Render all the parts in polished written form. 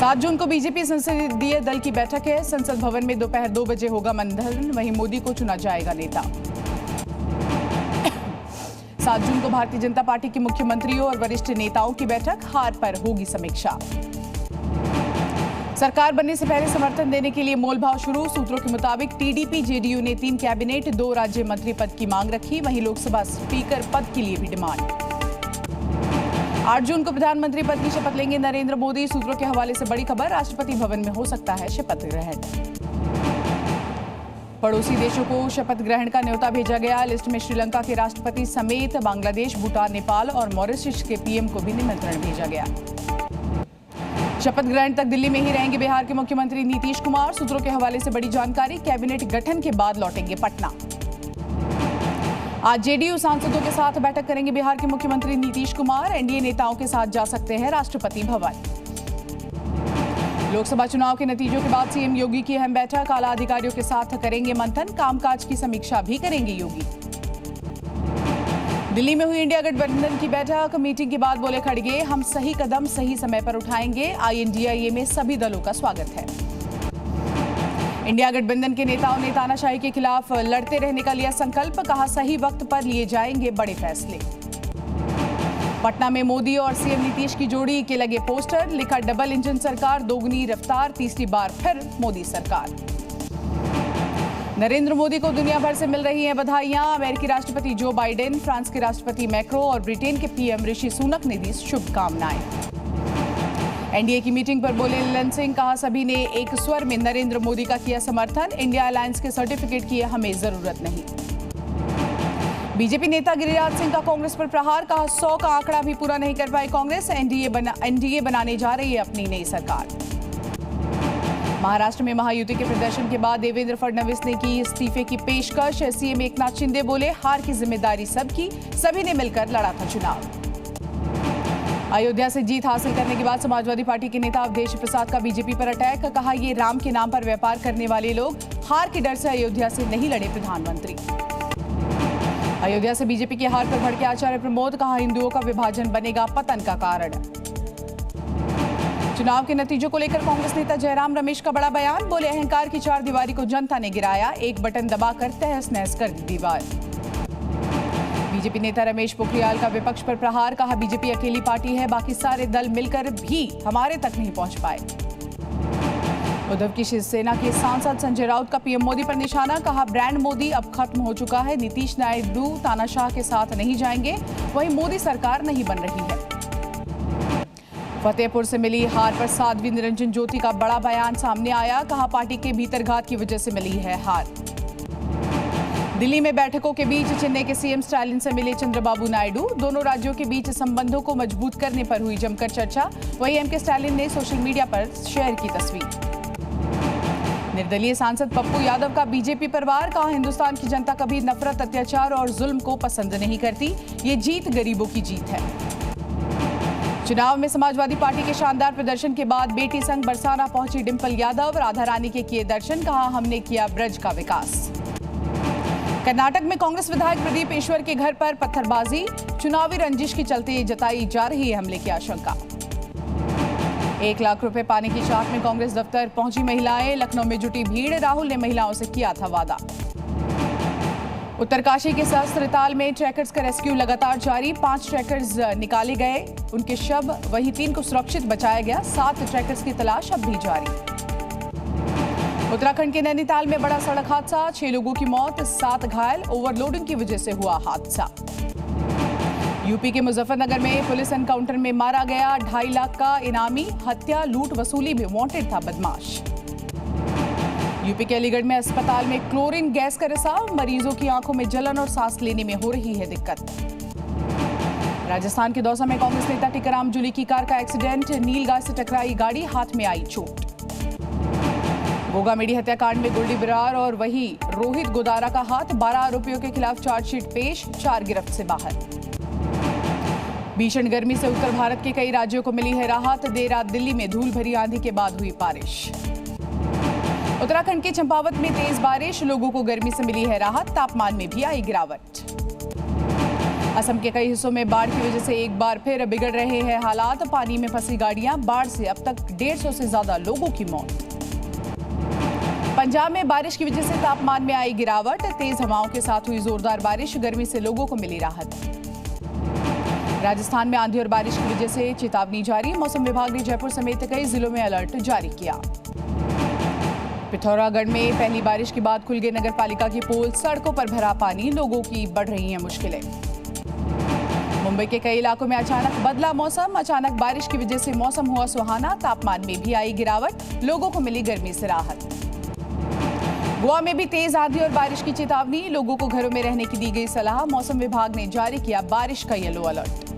7 जून को बीजेपी संसदीय दल की बैठक है। संसद भवन में दोपहर 2 बजे होगा मंथन, वहीं मोदी को चुना जाएगा नेता। 7 जून को भारतीय जनता पार्टी के मुख्यमंत्रियों और वरिष्ठ नेताओं की बैठक, हार पर होगी समीक्षा। सरकार बनने से पहले समर्थन देने के लिए मोलभाव शुरू। सूत्रों के मुताबिक टीडीपी जेडीयू ने 3 कैबिनेट 2 राज्य मंत्री पद की मांग रखी, वहीं लोकसभा स्पीकर पद के लिए भी डिमांड। 8 जून को प्रधानमंत्री पद की शपथ लेंगे नरेंद्र मोदी। सूत्रों के हवाले से बड़ी खबर, राष्ट्रपति भवन में हो सकता है शपथ ग्रहण। पड़ोसी देशों को शपथ ग्रहण का न्योता भेजा गया। लिस्ट में श्रीलंका के राष्ट्रपति समेत बांग्लादेश, भूटान, नेपाल और मॉरिशस के पीएम को भी निमंत्रण भेजा गया। शपथ ग्रहण तक दिल्ली में ही रहेंगे बिहार के मुख्यमंत्री नीतीश कुमार। सूत्रों के हवाले से बड़ी जानकारी, कैबिनेट गठन के बाद लौटेंगे पटना। आज जेडीयू सांसदों के साथ बैठक करेंगे बिहार के मुख्यमंत्री नीतीश कुमार। एनडीए नेताओं के साथ जा सकते हैं राष्ट्रपति भवन। लोकसभा चुनाव के नतीजों के बाद सीएम योगी की अहम बैठक, आला अधिकारियों के साथ करेंगे मंथन, कामकाज की समीक्षा भी करेंगे योगी। दिल्ली में हुई इंडिया गठबंधन की बैठक, मीटिंग के बाद बोले खड़गे, हम सही कदम सही समय पर उठाएंगे। INDIA में सभी दलों का स्वागत है। इंडिया गठबंधन के नेताओं ने तानाशाही के खिलाफ लड़ते रहने का लिया संकल्प, कहा सही वक्त पर लिए जाएंगे बड़े फैसले। पटना में मोदी और सीएम नीतीश की जोड़ी के लगे पोस्टर, लिखा डबल इंजन सरकार, दोगुनी रफ्तार, तीसरी बार फिर मोदी सरकार। नरेंद्र मोदी को दुनिया भर से मिल रही हैं बधाइयां। अमेरिकी राष्ट्रपति जो बाइडेन, फ्रांस के राष्ट्रपति मैक्रो और ब्रिटेन के पीएम ऋषि सुनक ने दी शुभकामनाएं। एनडीए की मीटिंग पर बोले ललन सिंह, कहा सभी ने एक स्वर में नरेंद्र मोदी का किया समर्थन। इंडिया अलायंस के सर्टिफिकेट की हमें जरूरत नहीं। बीजेपी नेता गिरिराज सिंह का कांग्रेस पर प्रहार, कहा 100 का आंकड़ा भी पूरा नहीं कर पाई कांग्रेस। एनडीए बनाने जा रही है अपनी नई सरकार। महाराष्ट्र में महायुति के प्रदर्शन के बाद देवेंद्र फडणवीस ने की इस्तीफे की पेशकश। सीएम एकनाथ शिंदे बोले, हार की जिम्मेदारी सबकी, सभी ने मिलकर लड़ा था चुनाव। अयोध्या से जीत हासिल करने के बाद समाजवादी पार्टी के नेता अवधेश प्रसाद का बीजेपी पर अटैक, कहा ये राम के नाम पर व्यापार करने वाले लोग, हार के डर से अयोध्या से नहीं लड़े प्रधानमंत्री। अयोध्या से बीजेपी की हार पर भड़के आचार्य प्रमोद, कहा हिंदुओं का विभाजन बनेगा पतन का कारण। चुनाव के नतीजों को लेकर कांग्रेस नेता जयराम रमेश का बड़ा बयान, बोले अहंकार की चारदीवारी को जनता ने गिराया, एक बटन दबाकर तहस नहस कर दी दीवार। बीजेपी नेता रमेश पोखरियाल का विपक्ष पर प्रहार, कहा बीजेपी अकेली पार्टी है, बाकी सारे दल मिलकर भी हमारे तक नहीं पहुंच पाए। उद्धव की शिवसेना के सांसद संजय राउत का पीएम मोदी पर निशाना, कहा ब्रांड मोदी अब खत्म हो चुका है। नीतीश नायडू तानाशाह के साथ नहीं जाएंगे, वहीं मोदी सरकार नहीं बन रही है। फतेहपुर से मिली हार पर साध्वी निरंजन ज्योति का बड़ा बयान सामने आया, कहा पार्टी के भीतरघात की वजह से मिली है हार। दिल्ली में बैठकों के बीच चेन्नई के सीएम स्टालिन से मिले चंद्रबाबू नायडू, दोनों राज्यों के बीच संबंधों को मजबूत करने पर हुई जमकर चर्चा। वहीं एमके स्टालिन ने सोशल मीडिया पर शेयर की तस्वीर। निर्दलीय सांसद पप्पू यादव का बीजेपी पर वार, कहा हिंदुस्तान की जनता कभी नफरत, अत्याचार और जुल्म को पसंद नहीं करती, ये जीत गरीबों की जीत है। चुनाव में समाजवादी पार्टी के शानदार प्रदर्शन के बाद बेटी संग बरसाना पहुंची डिंपल यादव, राधा रानी के किए दर्शन, कहा हमने किया ब्रज का विकास। कर्नाटक में कांग्रेस विधायक प्रदीप ईश्वर के घर पर पत्थरबाजी, चुनावी रंजिश की चलते जताई जा रही है हमले की आशंका। 1 लाख रुपए पाने की चाहत में कांग्रेस दफ्तर पहुंची महिलाएं, लखनऊ में जुटी भीड़, राहुल ने महिलाओं से किया था वादा। उत्तरकाशी के सहस्त्रताल में ट्रैकर्स का रेस्क्यू लगातार जारी, 5 ट्रैकर्स निकाले गए, उनके शव, वहीं 3 को सुरक्षित बचाया गया। 7 ट्रैकर्स की तलाश अब भी जारी। उत्तराखंड के नैनीताल में बड़ा सड़क हादसा, 6 लोगों की मौत, 7 घायल, ओवरलोडिंग की वजह से हुआ हादसा। यूपी के मुजफ्फरनगर में पुलिस एनकाउंटर में मारा गया 2.5 लाख का इनामी, हत्या लूट वसूली में वांटेड था बदमाश। यूपी के अलीगढ़ में अस्पताल में क्लोरीन गैस का रिसाव, मरीजों की आंखों में जलन और सांस लेने में हो रही है दिक्कत। राजस्थान के दौसा में कांग्रेस नेता टीकाराम जूली की कार का एक्सीडेंट, नीलगाय से टकराई गाड़ी, हाथ में आई चोट। गोगामेडी हत्याकांड में गुलडी बरार और वही रोहित गोदारा का हाथ, 12 आरोपियों के खिलाफ चार्जशीट पेश, 4 गिरफ्त से बाहर। भीषण गर्मी से उत्तर भारत के कई राज्यों को मिली है राहत, देर रात दिल्ली में धूल भरी आंधी के बाद हुई बारिश। उत्तराखंड के चंपावत में तेज बारिश, लोगों को गर्मी से मिली है राहत, तापमान में भी आई गिरावट। असम के कई हिस्सों में बाढ़ की वजह से एक बार फिर बिगड़ रहे हैं हालात। पानी में फंसी गाड़ियां, बाढ़ से अब तक 150 से ज्यादा लोगों की मौत। पंजाब में बारिश की वजह से तापमान में आई गिरावट। तेज हवाओं के साथ हुई जोरदार बारिश, गर्मी से लोगों को मिली राहत। राजस्थान में आंधी और बारिश की वजह से चेतावनी जारी। मौसम विभाग ने जयपुर समेत कई जिलों में अलर्ट जारी किया। पिथौरागढ़ में पहली बारिश के बाद खुल गए नगर पालिका की पोल, सड़कों पर भरा पानी, लोगों की बढ़ रही हैं मुश्किलें। मुंबई के कई इलाकों में अचानक बदला मौसम। अचानक बारिश की वजह से मौसम हुआ सुहाना, तापमान में भी आई गिरावट, लोगों को मिली गर्मी से राहत। गोवा में भी तेज आंधी और बारिश की चेतावनी, लोगों को घरों में रहने की दी गई सलाह। मौसम विभाग ने जारी किया बारिश का येलो अलर्ट।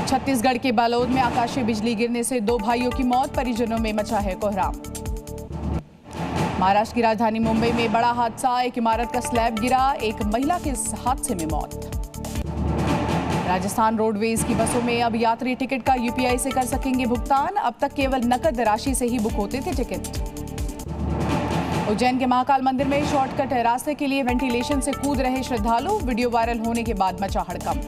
छत्तीसगढ़ के बालोद में आकाशीय बिजली गिरने से 2 भाइयों की मौत, परिजनों में मचा है कोहराम। महाराष्ट्र की राजधानी मुंबई में बड़ा हादसा, एक इमारत का स्लैब गिरा, एक महिला की इस हादसे में मौत। राजस्थान रोडवेज की बसों में अब यात्री टिकट का यूपीआई से कर सकेंगे भुगतान। अब तक केवल नकद राशि से ही बुक होते थे टिकट। उज्जैन के महाकाल मंदिर में शॉर्टकट रास्ते के लिए वेंटिलेशन से कूद रहे श्रद्धालु, वीडियो वायरल होने के बाद मचा हड़कंप।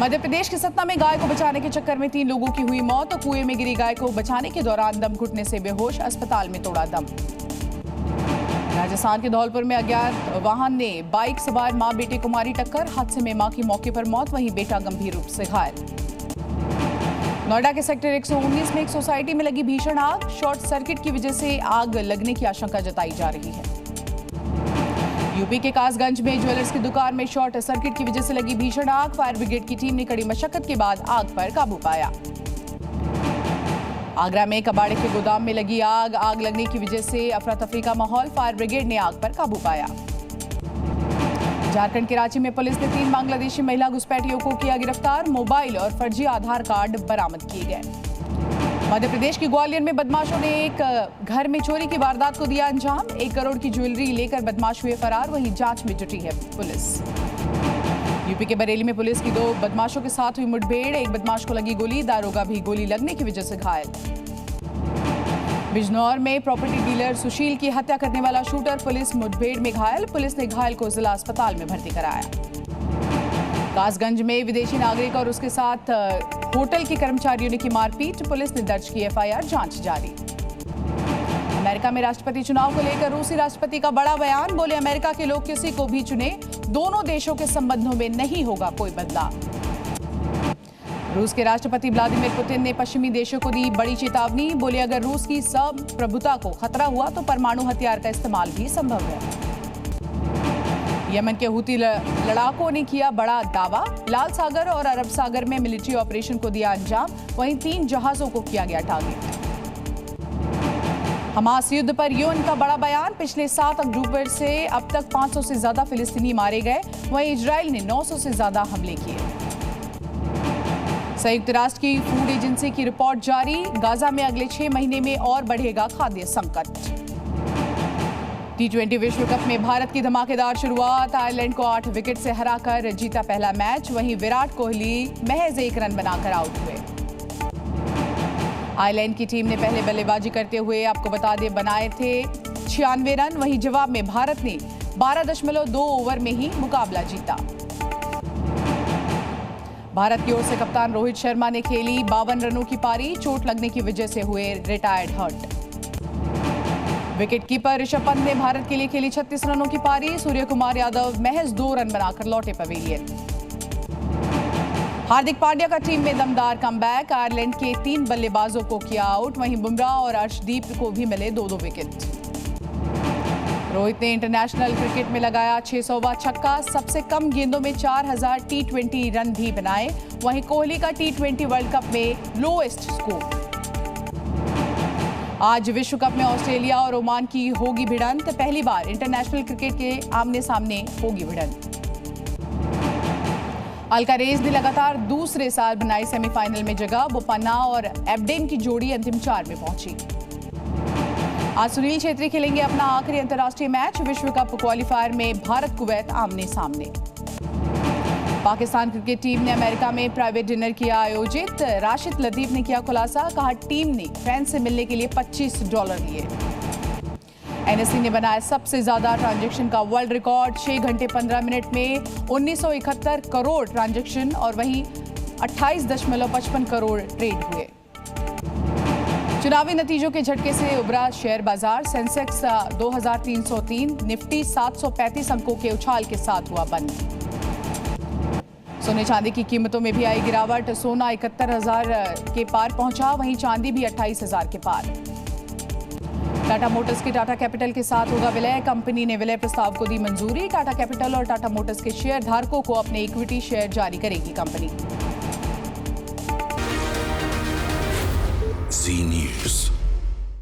मध्य प्रदेश के सतना में गाय को बचाने के चक्कर में 3 लोगों की हुई मौत। तो कुएं में गिरी गाय को बचाने के दौरान दम घुटने से बेहोश, अस्पताल में तोड़ा दम। राजस्थान के धौलपुर में अज्ञात वाहन ने बाइक सवार मां बेटे को मारी टक्कर। हादसे में मां की मौके पर मौत, वहीं बेटा गंभीर रूप से घायल। नोएडा के सेक्टर 119 में एक सोसाइटी में लगी भीषण आग। शॉर्ट सर्किट की वजह से आग लगने की आशंका जताई जा रही है। यूपी के कासगंज में ज्वेलर्स की दुकान में शॉर्ट सर्किट की वजह से लगी भीषण आग। फायर ब्रिगेड की टीम ने कड़ी मशक्कत के बाद आग पर काबू पाया। आगरा में कबाड़े के गोदाम में लगी आग। आग लगने की वजह से अफरा तफरी का माहौल, फायर ब्रिगेड ने आग पर काबू पाया। झारखंड के रांची में पुलिस ने 3 बांग्लादेशी महिला घुसपैठियों को किया गिरफ्तार। मोबाइल और फर्जी आधार कार्ड बरामद किए गए। मध्य प्रदेश के ग्वालियर में बदमाशों ने एक घर में चोरी की वारदात को दिया अंजाम। 1 करोड़ की ज्वेलरी लेकर बदमाश हुए फरार, वहीं जांच में जुटी है पुलिस। यूपी के बरेली में पुलिस की 2 बदमाशों के साथ हुई मुठभेड़। एक बदमाश को लगी गोली, दारोगा भी गोली लगने की वजह से घायल। बिजनौर में प्रॉपर्टी डीलर सुशील की हत्या करने वाला शूटर पुलिस मुठभेड़ में घायल। पुलिस ने घायल को जिला अस्पताल में भर्ती कराया। कासगंज में विदेशी नागरिक और उसके साथ होटल के कर्मचारियों ने की मारपीट। पुलिस ने दर्ज की एफआईआर, जांच जारी। अमेरिका में राष्ट्रपति चुनाव को लेकर रूसी राष्ट्रपति का बड़ा बयान। बोले अमेरिका के लोग किसी को भी चुने, दोनों देशों के संबंधों में नहीं होगा कोई बदलाव। रूस के राष्ट्रपति व्लादिमीर पुतिन ने पश्चिमी देशों को दी बड़ी चेतावनी। बोले अगर रूस की संप्रभुता को खतरा हुआ तो परमाणु हथियार का इस्तेमाल भी संभव है। यमन के हुती लड़ाकों ने किया बड़ा दावा। लाल सागर और अरब सागर में मिलिट्री ऑपरेशन को दिया अंजाम, वहीं 3 जहाजों को किया गया टारगेट। हमास युद्ध पर यूएन का बड़ा बयान। पिछले 7 अक्टूबर से अब तक 500 से ज्यादा फिलिस्तीनी मारे गए, वहीं इजराइल ने 900 से ज्यादा हमले किए। संयुक्त राष्ट्र की फूड एजेंसी की रिपोर्ट जारी। गाजा में अगले 6 महीने में और बढ़ेगा खाद्य संकट। T20 विश्व कप में भारत की धमाकेदार शुरुआत। आयरलैंड को 8 विकेट से हराकर जीता पहला मैच, वहीं विराट कोहली महज 1 रन बनाकर आउट हुए। आयरलैंड की टीम ने पहले बल्लेबाजी करते हुए आपको बता दें बनाए थे 96 रन, वहीं जवाब में भारत ने 12.2 ओवर में ही मुकाबला जीता। भारत की ओर से कप्तान रोहित शर्मा ने खेली 52 रनों की पारी। चोट लगने की वजह से हुए retired hurt. Wicketkeeper Rishabh Pant ने भारत के लिए खेली 36 रनों की पारी। सूर्य कुमार यादव महज 2 रन बनाकर लौटे पवेलियन। हार्दिक पांड्या का टीम में दमदार कमबैक। आयरलैंड के 3 बल्लेबाजों को किया आउट, वहीं बुमराह और अर्शदीप को भी मिले 2-2 विकेट। रोहित ने इंटरनेशनल क्रिकेट में लगाया 600वां छक्का। सबसे कम गेंदों में 4000 T20 रन भी बनाए, वहीं कोहली का T20 वर्ल्ड कप में लोएस्ट स्कोर। आज विश्व कप में ऑस्ट्रेलिया और ओमान की होगी भिड़ंत। पहली बार इंटरनेशनल क्रिकेट के आमने सामने होगी भिड़ंत। अल्कारेज ने लगातार दूसरे साल बनाई सेमीफाइनल में जगह। बोपन्ना और एब्डेन की जोड़ी अंतिम 4 में पहुंची। आज सुनील छेत्री खेलेंगे अपना आखिरी अंतर्राष्ट्रीय मैच। विश्व कप क्वालिफायर में भारत कुवैत आमने सामने। पाकिस्तान क्रिकेट टीम ने अमेरिका में प्राइवेट डिनर किया आयोजित। राशिद लतीफ ने किया खुलासा, कहा टीम ने फैंस से मिलने के लिए $25 लिए। एनएसई ने बनाया सबसे ज्यादा ट्रांजैक्शन का वर्ल्ड रिकॉर्ड। 6 घंटे 15 मिनट में 1971 करोड़ ट्रांजैक्शन और वहीं 28.55 करोड़ ट्रेड हुए। चुनावी नतीजों के झटके से उभरा शेयर बाजार। सेंसेक्स 2303, निफ्टी 735 अंकों के उछाल के साथ हुआ बंद। सोने चांदी की कीमतों में भी आई गिरावट। सोना 71,000 के पार पहुंचा, वहीं चांदी भी 28,000 के पार। टाटा मोटर्स की टाटा कैपिटल के साथ होगा विलय। कंपनी ने विलय प्रस्ताव को दी मंजूरी। टाटा कैपिटल और टाटा मोटर्स के शेयर धारकों को अपने इक्विटी शेयर जारी करेगी कंपनी।